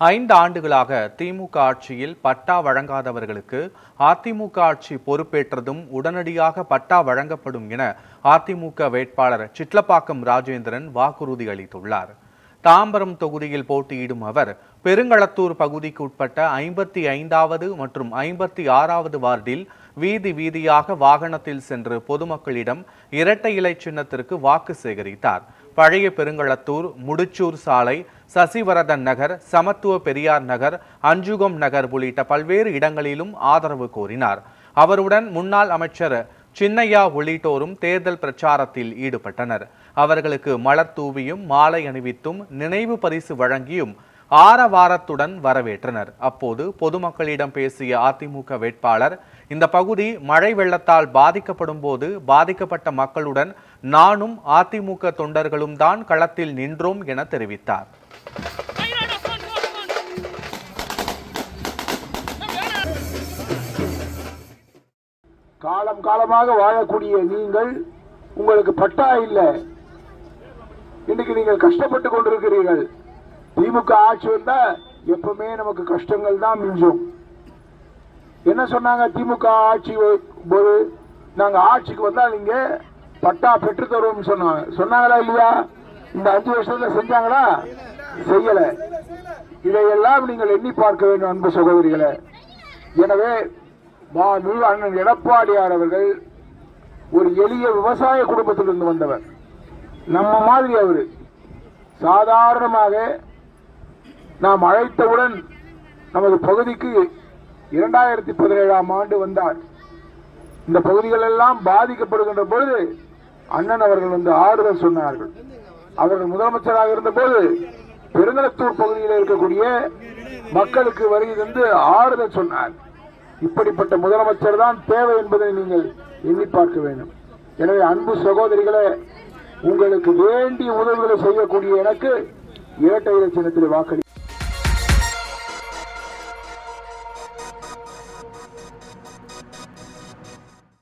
5 ஆண்டுகளாக திமுக ஆட்சியில் பட்டா வழங்காதவர்களுக்கு அதிமுக ஆட்சி பொறுப்பேற்றதும் உடனடியாக பட்டா வழங்கப்படும் என அதிமுக வேட்பாளர் சிட்லப்பாக்கம் ராஜேந்திரன் வாக்குறுதி அளித்துள்ளார். தாம்பரம் தொகுதியில் போட்டியிடும் அவர் பெருங்களத்தூர் பகுதிக்கு உட்பட்ட 55வது மற்றும் 56வது வார்டில் வீதி வீதியாக வாகனத்தில் சென்று பொதுமக்களிடம் இரட்டை இலை சின்னத்திற்கு வாக்கு சேகரித்தார். பழைய பெருங்களத்தூர், முடிச்சூர் சாலை, சசிவரதன் நகர், சமத்துவ பெரியார் நகர், அஞ்சுகம் நகர் உள்ளிட்ட பல்வேறு இடங்களிலும் ஆதரவு கோரினார். அவருடன் முன்னாள் அமைச்சர் சின்னையா உள்ளிட்டோரும் தேர்தல் பிரச்சாரத்தில் ஈடுபட்டனர். அவர்களுக்கு மலர் தூவியும் மாலை அணிவித்தும் நினைவு பரிசு வழங்கியும் ஆரவாரத்துடன் வரவேற்றனர். அப்போது பொதுமக்களிடம் பேசிய அதிமுக வேட்பாளர், இந்த பகுதி மழை வெள்ளத்தால் பாதிக்கப்படும் போது பாதிக்கப்பட்ட மக்களுடன் நானும் அதிமுக தொண்டர்களும் தான் களத்தில் நின்றோம் என தெரிவித்தார். காலம் காலமாக வாழக்கூடிய நீங்கள், உங்களுக்கு பட்டா இல்லை, இன்னைக்கு நீங்கள் கஷ்டப்பட்டு கொண்டிருக்கிறீர்கள். திமுக ஆட்சி வந்தா எப்பவுமே நமக்கு கஷ்டங்கள் தான் மிஞ்சும். என்ன சொன்னாங்க திமுக ஆட்சி போது, நாங்க ஆட்சிக்கு வந்தா நீங்க பட்டா பெற்று தருவோம் சொன்னாங்களா இல்லையா? இந்த 5 வருஷத்துல செஞ்சாங்களா? செய்யல. இதையெல்லாம் நீங்கள் எண்ணி பார்க்க வேண்டும் அன்பு சகோதரிகளே. எனவே அண்ணன் எடப்பாடியார் அவர்கள் ஒரு எளிய விவசாய குடும்பத்திலிருந்து வந்தவர். நம்ம மாதிரி அவரு சாதாரணமாக நாம் அழைத்தவுடன் நமது பகுதிக்கு 2017ஆம் ஆண்டு வந்தார். இந்த பகுதிகள் எல்லாம் பாதிக்கப்படுகின்ற பொழுது அண்ணன் அவர்கள் வந்து ஆறுதல் சொன்னார்கள். அவர்கள் முதலமைச்சராக இருந்த போது பெருங்களத்தூர் பகுதியில் இருக்கக்கூடிய மக்களுக்கு வருகை தந்து ஆறுதல் சொன்னார். இப்படிப்பட்ட முதலமைச்சர் தான் தேவை என்பதை நீங்கள் எண்ணி பார்க்க வேண்டும். எனவே அன்பு சகோதரிகளே, உங்களுக்கு வேண்டிய உதவிகளை செய்யக்கூடிய எனக்கு இரட்டை இலை சின்னத்தில் வாக்களி.